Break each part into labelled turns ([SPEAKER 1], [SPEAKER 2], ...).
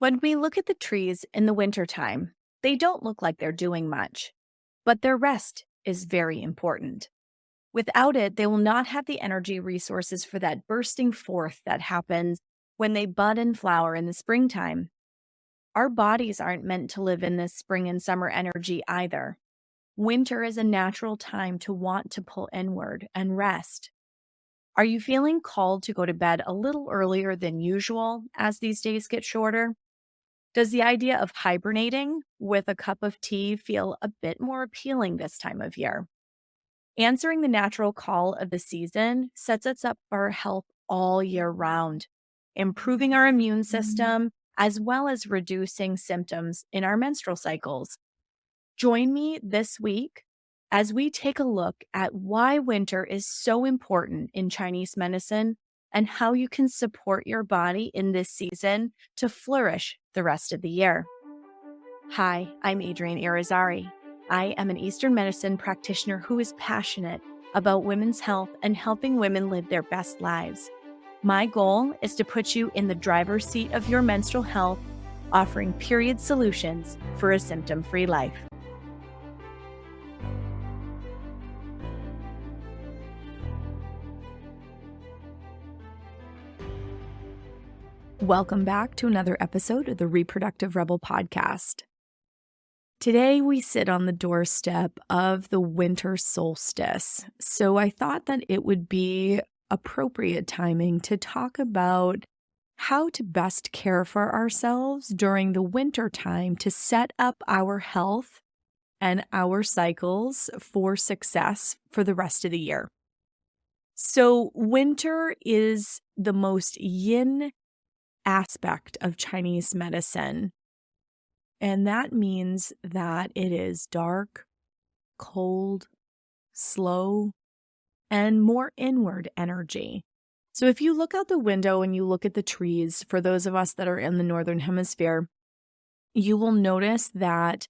[SPEAKER 1] When we look at the trees in the wintertime, they don't look like they're doing much, but their rest is very important. Without it, they will not have the energy resources for that bursting forth that happens when they bud and flower in the springtime. Our bodies aren't meant to live in this spring and summer energy either. Winter is a natural time to want to pull inward and rest. Are you feeling called to go to bed a little earlier than usual as these days get shorter? Does the idea of hibernating with a cup of tea feel a bit more appealing this time of year? Answering the natural call of the season sets us up for health all year round, improving our immune system as well as reducing symptoms in our menstrual cycles. Join me this week as we take a look at why winter is so important in Chinese medicine and how you can support your body in this season to flourish the rest of the year. Hi, I'm Adrienne Irizarry. I am an Eastern medicine practitioner who is passionate about women's health and helping women live their best lives. My goal is to put you in the driver's seat of your menstrual health, offering period solutions for a symptom-free life. Welcome back to another episode of the Reproductive Rebel podcast. Today we sit on the doorstep of the winter solstice, so I thought that it would be appropriate timing to talk about how to best care for ourselves during the winter time to set up our health and our cycles for success for the rest of the year. So winter is the most yin aspect of Chinese medicine. And that means that it is dark, cold, slow, and more inward energy. So if you look out the window and you look at the trees, for those of us that are in the Northern Hemisphere, you will notice that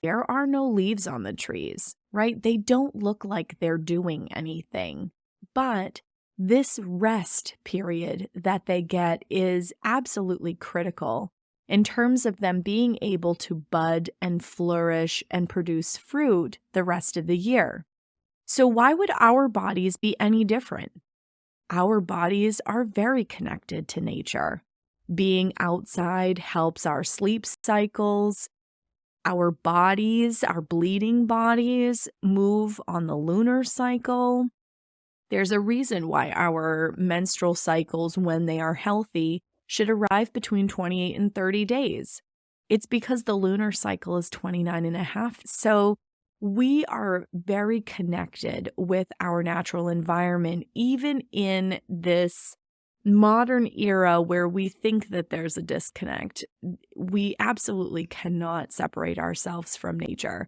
[SPEAKER 1] there are no leaves on the trees, right? They don't look like they're doing anything. But this rest period that they get is absolutely critical in terms of them being able to bud and flourish and produce fruit the rest of the year. So why would our bodies be any different? Our bodies are very connected to nature. Being outside helps our sleep cycles. Our bodies, our bleeding bodies, move on the lunar cycle. There's a reason why our menstrual cycles, when they are healthy, should arrive between 28 and 30 days. It's because the lunar cycle is 29 and a half. So we are very connected with our natural environment, even in this modern era where we think that there's a disconnect. We absolutely cannot separate ourselves from nature.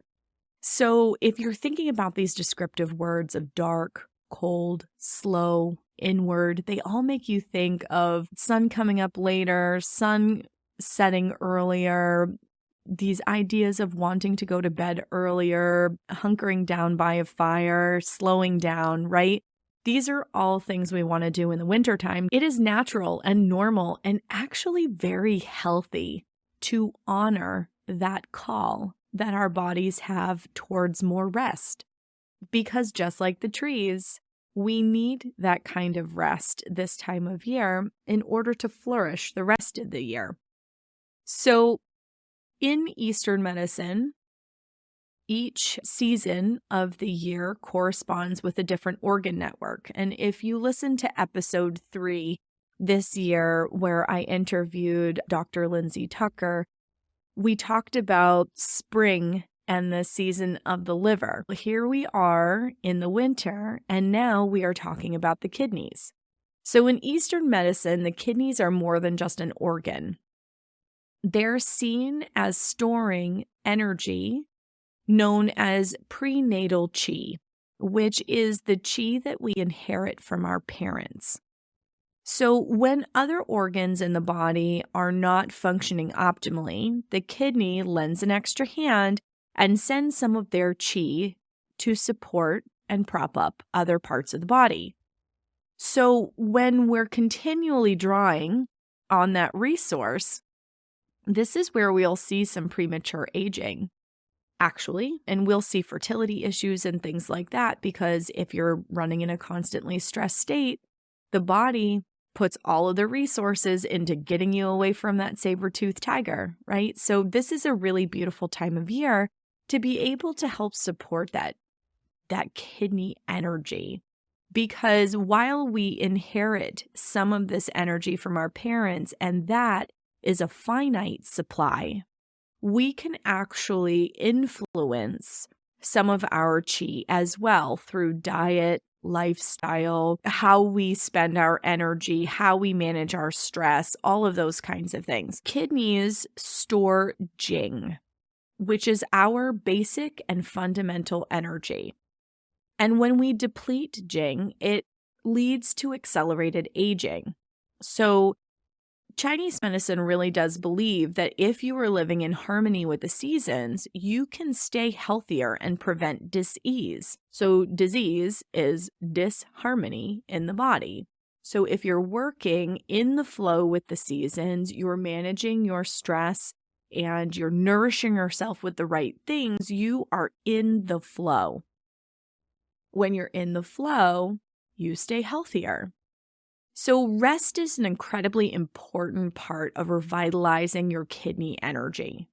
[SPEAKER 1] So if you're thinking about these descriptive words of dark, cold, slow, inward, they all make you think of sun coming up later, sun setting earlier, these ideas of wanting to go to bed earlier, hunkering down by a fire, slowing down, right? These are all things we want to do in the wintertime. It is natural and normal and actually very healthy to honor that call that our bodies have towards more rest. Because just like the trees, we need that kind of rest this time of year in order to flourish the rest of the year. So in Eastern medicine, each season of the year corresponds with a different organ network. And if you listen to episode 3 this year, where I interviewed Dr. Lindsay Tucker, we talked about spring and the season of the liver. Here we are in the winter, and now we are talking about the kidneys. So in Eastern medicine, the kidneys are more than just an organ. They're seen as storing energy known as prenatal qi, which is the qi that we inherit from our parents. So when other organs in the body are not functioning optimally, the kidney lends an extra hand and send some of their qi to support and prop up other parts of the body. So when we're continually drawing on that resource, This is where we'll see some premature aging, actually, and we'll see fertility issues and things like that, because if you're running in a constantly stressed state, the body puts all of the resources into getting you away from that saber-toothed tiger, right? So this is a really beautiful time of year to be able to help support that kidney energy. Because while we inherit some of this energy from our parents, and that is a finite supply, we can actually influence some of our chi as well through diet, lifestyle, how we spend our energy, how we manage our stress, all of those kinds of things. Kidneys store Jing, which is our basic and fundamental energy. And when we deplete Jing, it leads to accelerated aging. So Chinese medicine really does believe that if you are living in harmony with the seasons, you can stay healthier and prevent dis-ease. So disease is disharmony in the body. So if you're working in the flow with the seasons, you're managing your stress and you're nourishing yourself with the right things, you are in the flow. When you're in the flow, you stay healthier. So rest is an incredibly important part of revitalizing your kidney energy.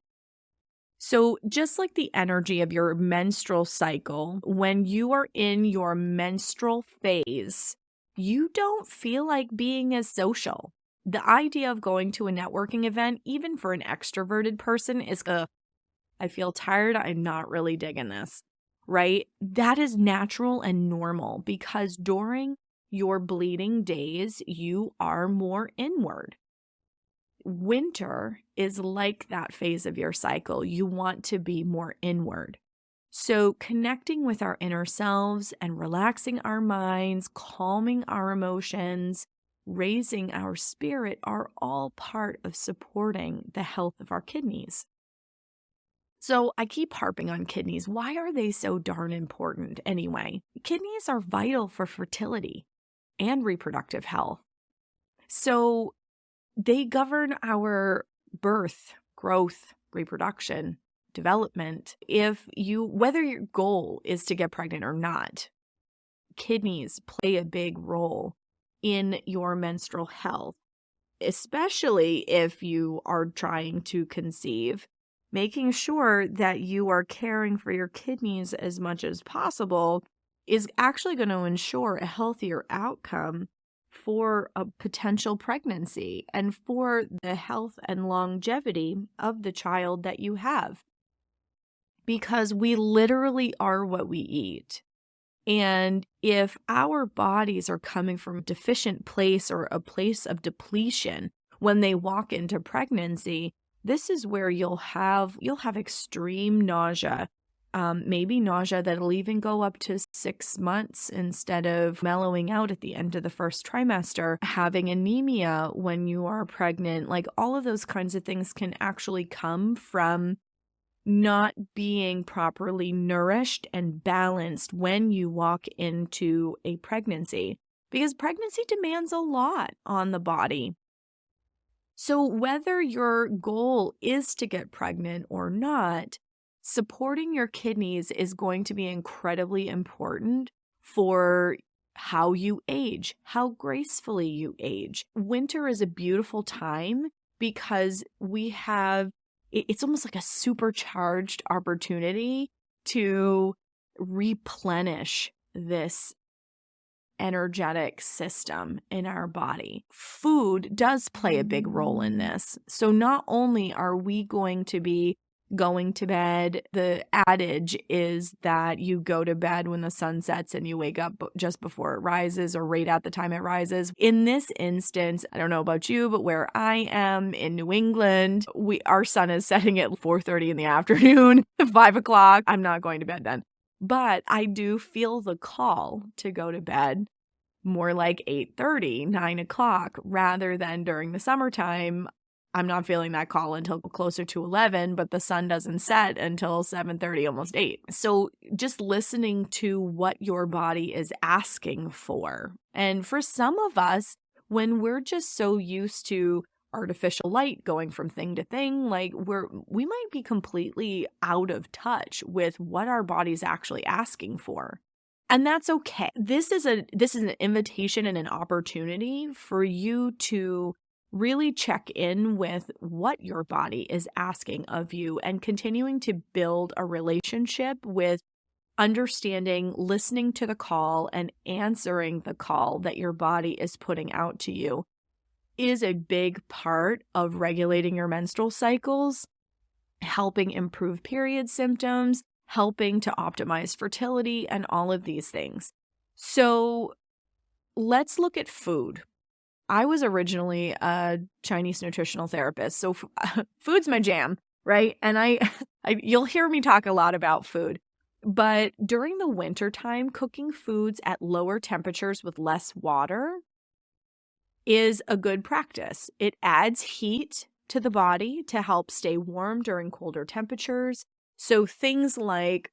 [SPEAKER 1] So just like the energy of your menstrual cycle, when you are in your menstrual phase, you don't feel like being as social. The idea of going to a networking event, even for an extroverted person, is I feel tired, I'm not really digging this, right? That is natural and normal because during your bleeding days, you are more inward. Winter is like that phase of your cycle. You want to be more inward. So connecting with our inner selves and relaxing our minds, calming our emotions, raising our spirit are all part of supporting the health of our kidneys. So I keep harping on kidneys. Why are they so darn important anyway? Kidneys are vital for fertility and reproductive health. So they govern our birth, growth, reproduction, development. Whether your goal is to get pregnant or not, kidneys play a big role in your menstrual health, especially if you are trying to conceive. Making sure that you are caring for your kidneys as much as possible is actually going to ensure a healthier outcome for a potential pregnancy and for the health and longevity of the child that you have. Because we literally are what we eat. And if our bodies are coming from a deficient place or a place of depletion when they walk into pregnancy, this is where you'll have extreme nausea, maybe nausea that'll even go up to 6 months instead of mellowing out at the end of the first trimester, having anemia when you are pregnant. Like all of those kinds of things can actually come from not being properly nourished and balanced when you walk into a pregnancy, because pregnancy demands a lot on the body. So whether your goal is to get pregnant or not, supporting your kidneys is going to be incredibly important for how you age, how gracefully you age. Winter is a beautiful time because it's almost like a supercharged opportunity to replenish this energetic system in our body. Food does play a big role in this. So not only are we going to be going to bed, the adage is that you go to bed when the sun sets and you wake up just before it rises or right at the time it rises. In this instance, I don't know about you, but where I am in New England, our sun is setting at 4:30 in the afternoon, 5 o'clock. I'm not going to bed then. But I do feel the call to go to bed more like 8:30, 9 o'clock, rather than during the summertime. I'm not feeling that call until closer to 11, but the sun doesn't set until 7:30, almost 8. So just listening to what your body is asking for. And for some of us, when we're just so used to artificial light going from thing to thing. Like we might be completely out of touch with what our body's actually asking for. And that's okay. This is an invitation and an opportunity for you to really check in with what your body is asking of you and continuing to build a relationship with understanding, listening to the call, and answering the call that your body is putting out to you is a big part of regulating your menstrual cycles, helping improve period symptoms, helping to optimize fertility, and all of these things. So let's look at food. I was originally a Chinese nutritional therapist, so food's my jam, right? And you'll hear me talk a lot about food. But during the wintertime, cooking foods at lower temperatures with less water is a good practice. It adds heat to the body to help stay warm during colder temperatures. So things like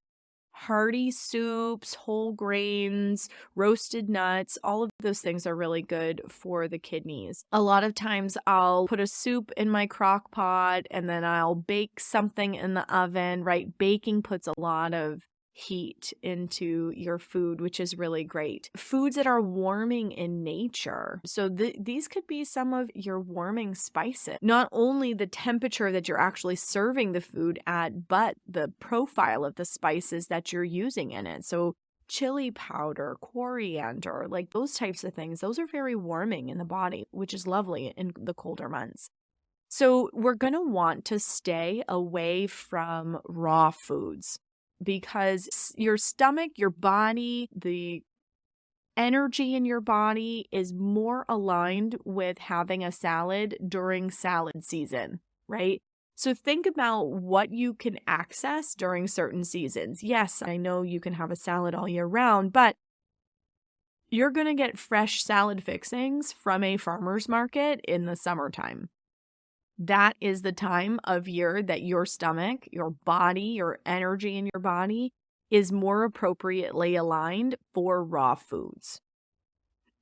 [SPEAKER 1] hearty soups, whole grains, roasted nuts, all of those things are really good for the kidneys. A lot of times I'll put a soup in my crock pot and then I'll bake something in the oven, right? Baking puts a lot of heat into your food, which is really great. Foods that are warming in nature. So these could be some of your warming spices. Not only the temperature that you're actually serving the food at, but the profile of the spices that you're using in it. So chili powder, coriander, like those types of things, those are very warming in the body, which is lovely in the colder months. So we're going to want to stay away from raw foods, because your stomach, your body, the energy in your body is more aligned with having a salad during salad season, right? So think about what you can access during certain seasons. Yes, I know you can have a salad all year round, but you're going to get fresh salad fixings from a farmer's market in the summertime. That is the time of year that your stomach, your body, your energy in your body is more appropriately aligned for raw foods.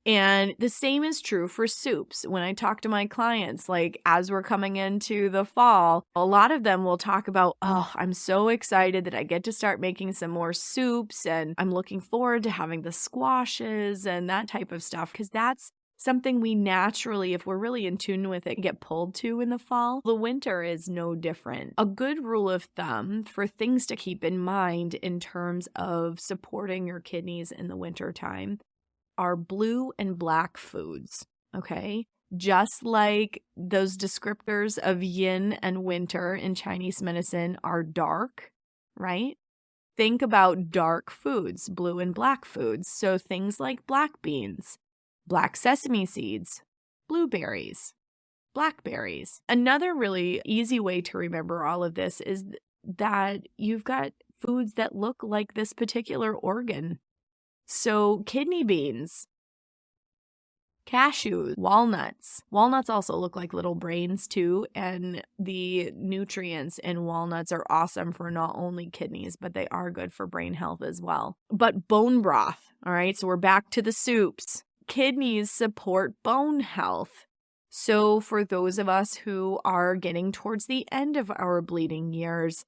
[SPEAKER 1] And the same is true for soups. When I talk to my clients, like as we're coming into the fall, a lot of them will talk about, oh, I'm so excited that I get to start making some more soups and I'm looking forward to having the squashes and that type of stuff, because that's something we naturally, if we're really in tune with it, get pulled to in the fall. The winter is no different. A good rule of thumb for things to keep in mind in terms of supporting your kidneys in the wintertime are blue and black foods, okay? Just like those descriptors of yin and winter in Chinese medicine are dark, right? Think about dark foods, blue and black foods. So things like black beans, black sesame seeds, blueberries, blackberries. Another really easy way to remember all of this is that you've got foods that look like this particular organ. So kidney beans, cashews, walnuts. Walnuts also look like little brains too, and the nutrients in walnuts are awesome for not only kidneys, but they are good for brain health as well. But bone broth, all right, so we're back to the soups. Kidneys support bone health. So for those of us who are getting towards the end of our bleeding years,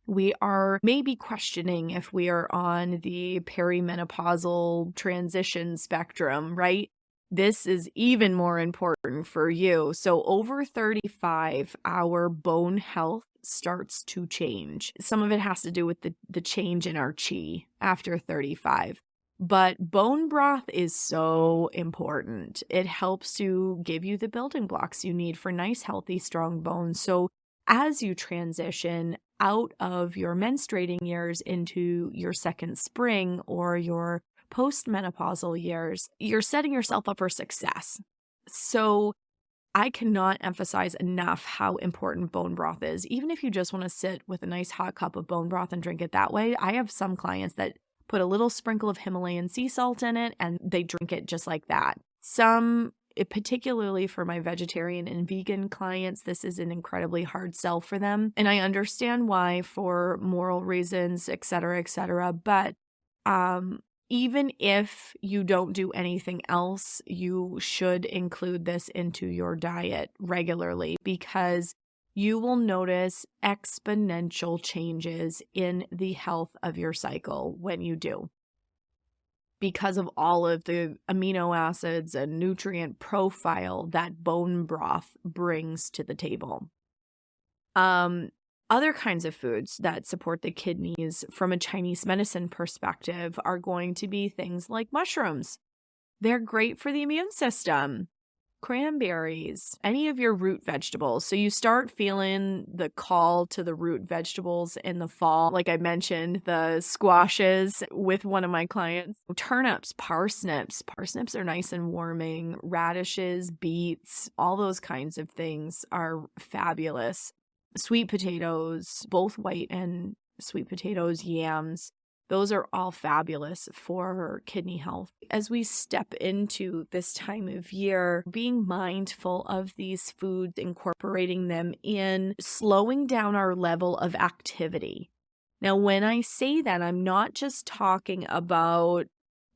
[SPEAKER 1] we are maybe questioning if we are on the perimenopausal transition spectrum, right? This is even more important for you. So over 35, our bone health starts to change. Some of it has to do with the change in our chi after 35. But bone broth is so important. It helps to give you the building blocks you need for nice, healthy, strong bones. So as you transition out of your menstruating years into your second spring or your postmenopausal years, you're setting yourself up for success. So I cannot emphasize enough how important bone broth is. Even if you just want to sit with a nice hot cup of bone broth and drink it that way, I have some clients that put a little sprinkle of Himalayan sea salt in it and they drink it just like that. Particularly for my vegetarian and vegan clients, this is an incredibly hard sell for them. And I understand why, for moral reasons, et cetera, but even if you don't do anything else, you should include this into your diet regularly because you will notice exponential changes in the health of your cycle when you do, because of all of the amino acids and nutrient profile that bone broth brings to the table. Other kinds of foods that support the kidneys from a Chinese medicine perspective are going to be things like mushrooms. They're great for the immune system. Cranberries, any of your root vegetables. So you start feeling the call to the root vegetables in the fall. Like I mentioned, the squashes with one of my clients. Turnips, parsnips. Parsnips are nice and warming. Radishes, beets, all those kinds of things are fabulous. Sweet potatoes, both white and sweet potatoes, yams. Those are all fabulous for kidney health. As we step into this time of year, being mindful of these foods, incorporating them in, slowing down our level of activity. Now, when I say that, I'm not just talking about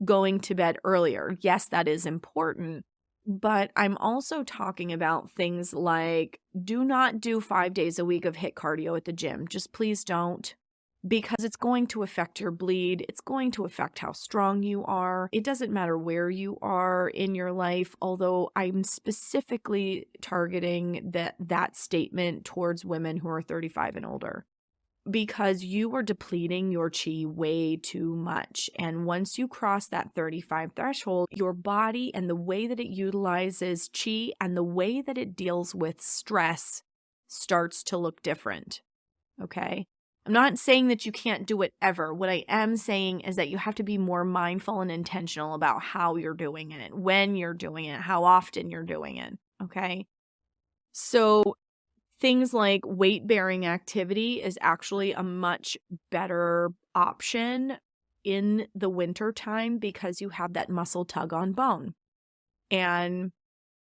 [SPEAKER 1] going to bed earlier. Yes, that is important. But I'm also talking about things like do not do 5 days a week of HIIT cardio at the gym. Just please don't. Because it's going to affect your bleed. It's going to affect how strong you are. It doesn't matter where you are in your life, although I'm specifically targeting that statement towards women who are 35 and older. Because you are depleting your chi way too much. And once you cross that 35 threshold, your body and the way that it utilizes chi and the way that it deals with stress starts to look different. Okay? I'm not saying that you can't do it ever. What I am saying is that you have to be more mindful and intentional about how you're doing it, when you're doing it, how often you're doing it. Okay? So things like weight-bearing activity is actually a much better option in the wintertime because you have that muscle tug on bone. And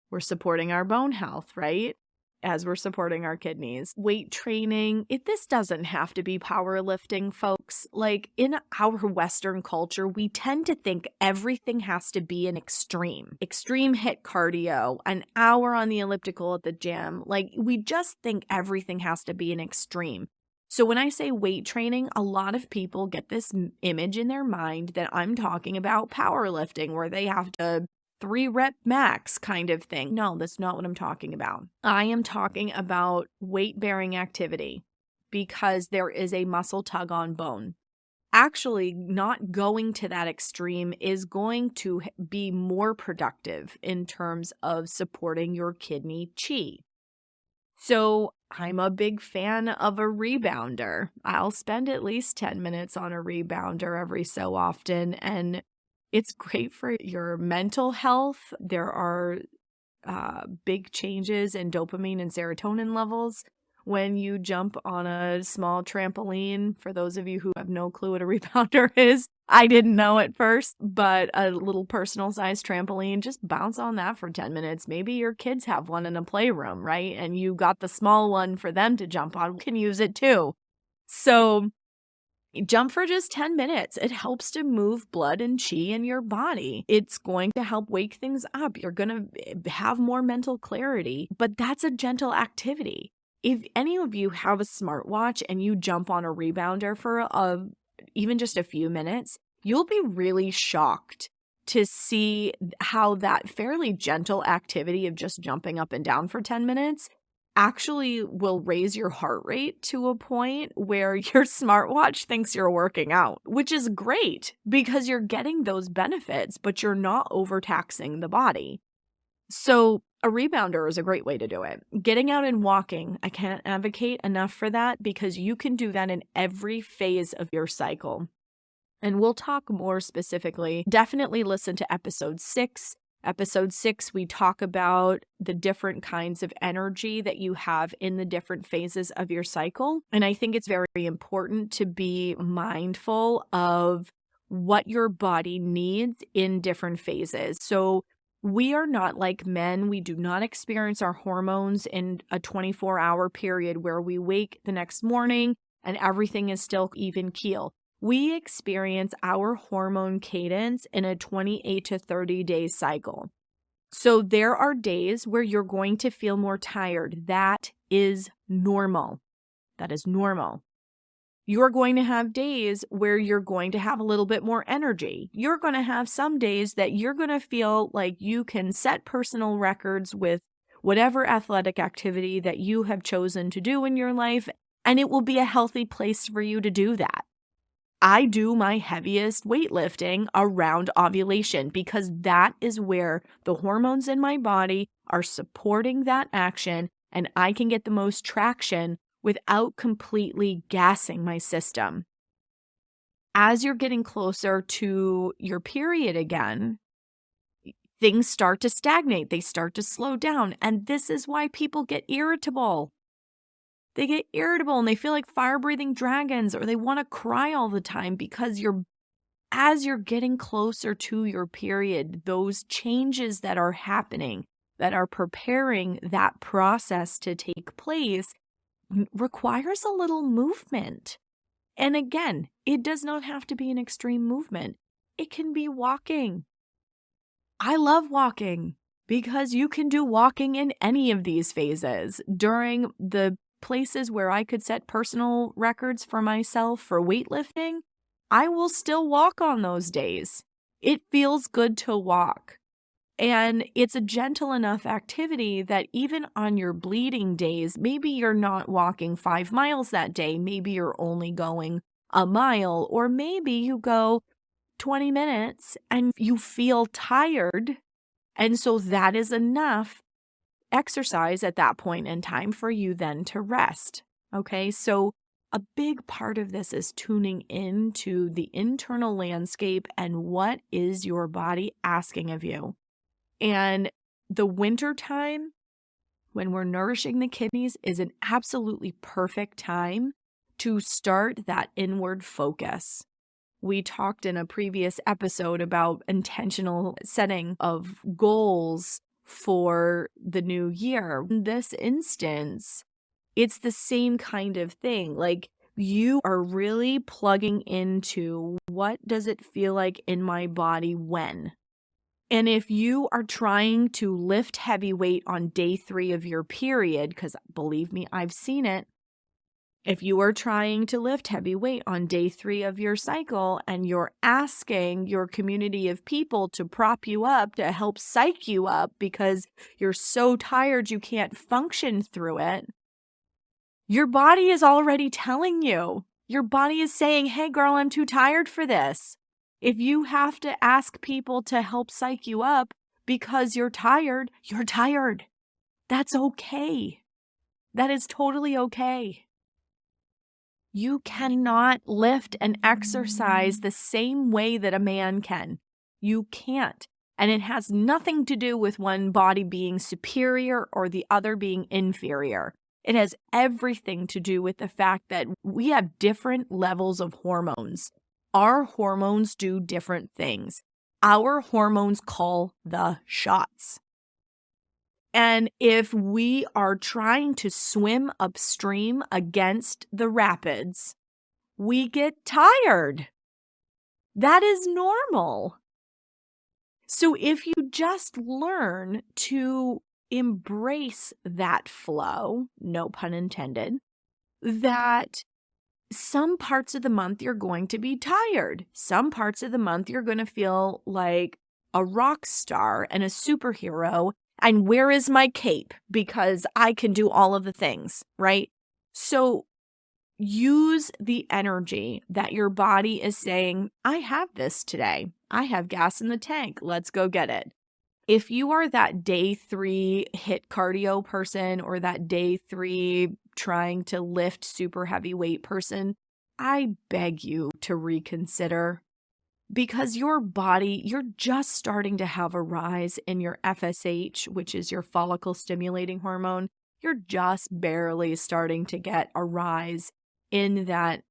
[SPEAKER 1] we're supporting our bone health, right? As we're supporting our kidneys. Weight training, this doesn't have to be powerlifting, folks. Like in our Western culture, we tend to think everything has to be an extreme HIIT cardio, an hour on the elliptical at the gym. Like we just think everything has to be an extreme. So when I say weight training, a lot of people get this image in their mind that I'm talking about powerlifting, where they have to 3-rep max kind of thing. No, that's not what I'm talking about. I am talking about weight-bearing activity because there is a muscle tug on bone. Actually, not going to that extreme is going to be more productive in terms of supporting your kidney chi. So I'm a big fan of a rebounder. I'll spend at least 10 minutes on a rebounder every so often, and it's great for your mental health. There are big changes in dopamine and serotonin levels when you jump on a small trampoline. For those of you who have no clue what a rebounder is, I didn't know at first, but a little personal-sized trampoline, just bounce on that for 10 minutes. Maybe your kids have one in a playroom, right? And you got the small one for them to jump on. You can use it too. So jump for just 10 minutes. It helps to move blood and chi in your body. It's going to help wake things up. You're going to have more mental clarity, but that's a gentle activity. If any of you have a smartwatch and you jump on a rebounder for even just a few minutes, you'll be really shocked to see how that fairly gentle activity of just jumping up and down for 10 minutes actually will raise your heart rate to a point where your smartwatch thinks you're working out, which is great because you're getting those benefits, but you're not overtaxing the body. So a rebounder is a great way to do it. Getting out and walking, I can't advocate enough for that because you can do that in every phase of your cycle. And we'll talk more specifically. Definitely listen to episode 6. Episode 6, we talk about the different kinds of energy that you have in the different phases of your cycle. And I think it's very important to be mindful of what your body needs in different phases. So we are not like men. We do not experience our hormones in a 24-hour period where we wake the next morning and everything is still even keel. We experience our hormone cadence in a 28 to 30 day cycle. So there are days where you're going to feel more tired. That is normal. That is normal. You're going to have days where you're going to have a little bit more energy. You're going to have some days that you're going to feel like you can set personal records with whatever athletic activity that you have chosen to do in your life, and it will be a healthy place for you to do that. I do my heaviest weightlifting around ovulation because that is where the hormones in my body are supporting that action, and I can get the most traction without completely gassing my system. As you're getting closer to your period again, things start to stagnate. They start to slow down. And this is why people get irritable. They get irritable and they feel like fire-breathing dragons, or they want to cry all the time because as you're getting closer to your period, those changes that are happening, that are preparing that process to take place, requires a little movement. And again, it does not have to be an extreme movement. It can be walking. I love walking because you can do walking in any of these phases. During the places where I could set personal records for myself for weightlifting, I will still walk on those days. It feels good to walk. And it's a gentle enough activity that even on your bleeding days, maybe you're not walking 5 miles that day. Maybe you're only going a mile, or maybe you go 20 minutes and you feel tired. And so that is enough exercise at that point in time for you then to rest. Okay, so a big part of this is tuning into the internal landscape and what is your body asking of you. And the winter time, when we're nourishing the kidneys, is an absolutely perfect time to start that inward focus. We talked in a previous episode about intentional setting of goals for the new year. In this instance, it's the same kind of thing. Like, you are really plugging into what does it feel like in my body when? And if you are trying to lift heavy weight on day 3 of your period, because believe me, I've seen it. If you are trying to lift heavy weight on day 3 of your cycle and you're asking your community of people to prop you up, to help psych you up because you're so tired you can't function through it, your body is already telling you. Your body is saying, hey girl, I'm too tired for this. If you have to ask people to help psych you up because you're tired, you're tired. That's okay. That is totally okay. You cannot lift and exercise the same way that a man can. You can't. And it has nothing to do with one body being superior or the other being inferior. It has everything to do with the fact that we have different levels of hormones. Our hormones do different things. Our hormones call the shots. And if we are trying to swim upstream against the rapids, we get tired. That is normal. So if you just learn to embrace that flow, no pun intended, that some parts of the month you're going to be tired. Some parts of the month you're going to feel like a rock star and a superhero. And where is my cape? Because I can do all of the things, right? So use the energy that your body is saying, I have this today. I have gas in the tank. Let's go get it. If you are that day 3 HIIT cardio person or that day 3 trying to lift super heavy weight person, I beg you to reconsider, because your body, you're just starting to have a rise in your FSH, which is your follicle stimulating hormone. You're just barely starting to get a rise in that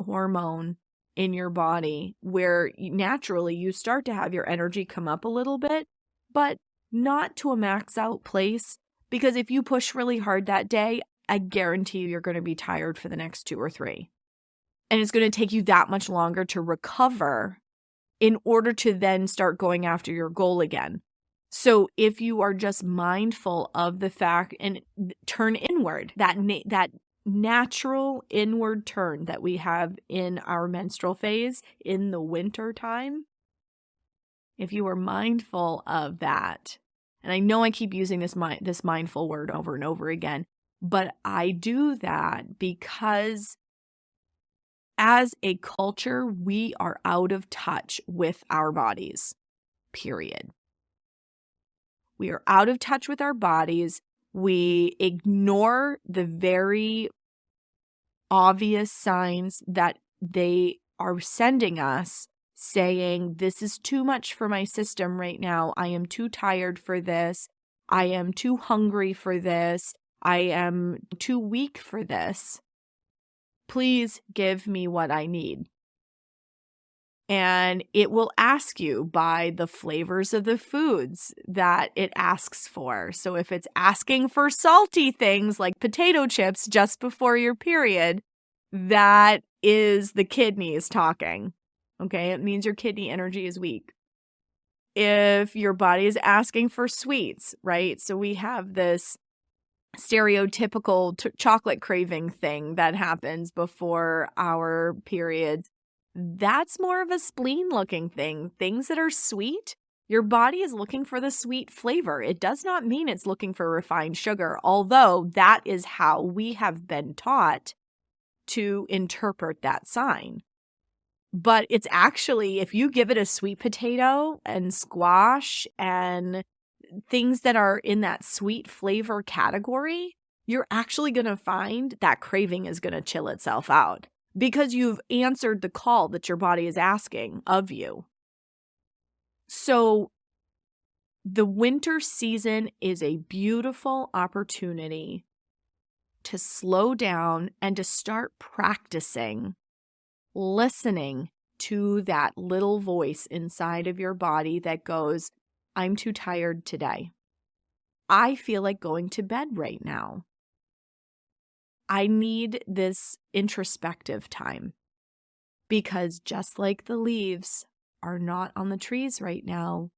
[SPEAKER 1] hormone in your body, where naturally you start to have your energy come up a little bit, but not to a max out place, because if you push really hard that day, I guarantee you're going to be tired for the next 2 or 3. And it's going to take you that much longer to recover in order to then start going after your goal again. So if you are just mindful of the fact and turn inward, that natural inward turn that we have in our menstrual phase in the winter time, if you are mindful of that, and I know I keep using this mindful word over and over again, but I do that because as a culture, we are out of touch with our bodies, period. We are out of touch with our bodies. We ignore the very obvious signs that they are sending us, saying, this is too much for my system right now. I am too tired for this. I am too hungry for this. I am too weak for this. Please give me what I need. And it will ask you by the flavors of the foods that it asks for. So if it's asking for salty things like potato chips just before your period, that is the kidneys talking. Okay, it means your kidney energy is weak. If your body is asking for sweets, right? So we have this stereotypical chocolate craving thing that happens before our periods. That's more of a spleen looking thing. Things that are sweet, your body is looking for the sweet flavor. It does not mean it's looking for refined sugar, although that is how we have been taught to interpret that sign. But it's actually, if you give it a sweet potato and squash and things that are in that sweet flavor category, you're actually going to find that craving is going to chill itself out because you've answered the call that your body is asking of you. So the winter season is a beautiful opportunity to slow down and to start practicing listening to that little voice inside of your body that goes, I'm too tired today. I feel like going to bed right now. I need this introspective time because just like the leaves are not on the trees right now,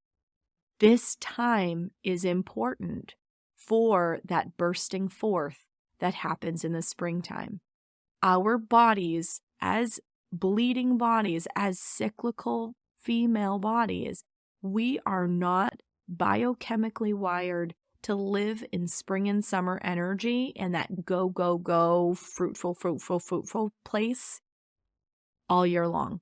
[SPEAKER 1] this time is important for that bursting forth that happens in the springtime. Our bodies, as bleeding bodies, as cyclical female bodies, we are not biochemically wired to live in spring and summer energy and that go, go, go, fruitful place all year long.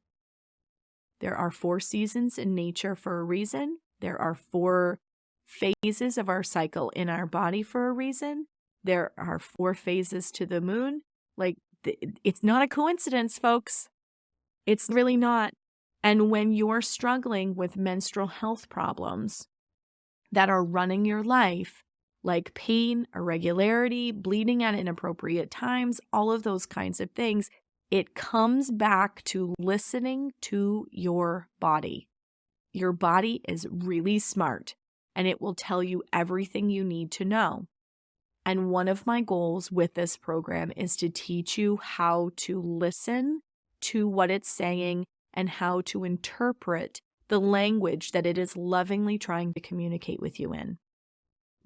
[SPEAKER 1] There are 4 seasons in nature for a reason. There are 4 phases of our cycle in our body for a reason. There are 4 phases to the moon. It's not a coincidence, folks. It's really not. And when you're struggling with menstrual health problems that are running your life, like pain, irregularity, bleeding at inappropriate times, all of those kinds of things, it comes back to listening to your body. Your body is really smart, and it will tell you everything you need to know. And one of my goals with this program is to teach you how to listen to what it's saying and how to interpret the language that it is lovingly trying to communicate with you in.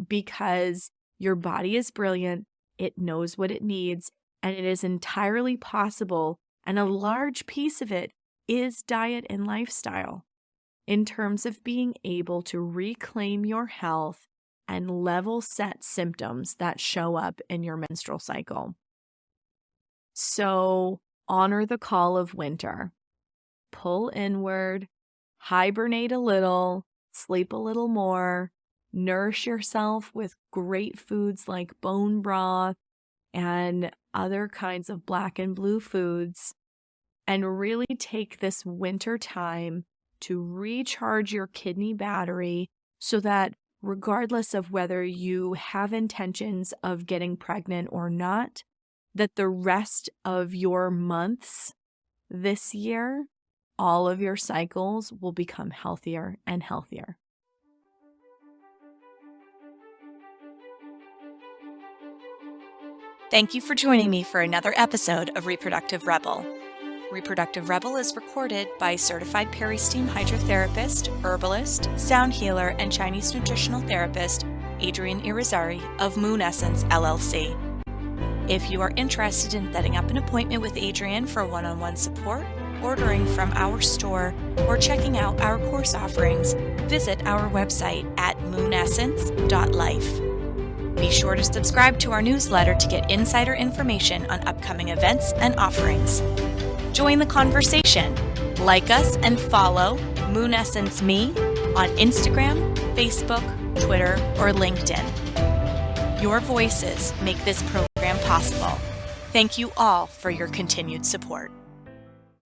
[SPEAKER 1] Because your body is brilliant, it knows what it needs, and it is entirely possible, and a large piece of it is diet and lifestyle, in terms of being able to reclaim your health and level set symptoms that show up in your menstrual cycle. So honor the call of winter. Pull inward, hibernate a little, sleep a little more, nourish yourself with great foods like bone broth and other kinds of black and blue foods, and really take this winter time to recharge your kidney battery so that regardless of whether you have intentions of getting pregnant or not, that the rest of your months this year, all of your cycles will become healthier and healthier.
[SPEAKER 2] Thank you for joining me for another episode of Reproductive Rebel.
[SPEAKER 1] Reproductive Rebel is recorded by certified peri-steam hydrotherapist, herbalist, sound healer, and Chinese nutritional therapist Adrienne Irizarry of Moon Essence LLC. If you are interested in setting up an appointment with Adrienne for one-on-one support, ordering from our store, or checking out our course offerings, visit our website at moonessence.life. Be sure to subscribe to our newsletter to get insider information on upcoming events and offerings. Join the conversation. Like us and follow Moon Essence Me on Instagram, Facebook, Twitter, or LinkedIn. Your voices make this program possible. Thank you all for your continued support.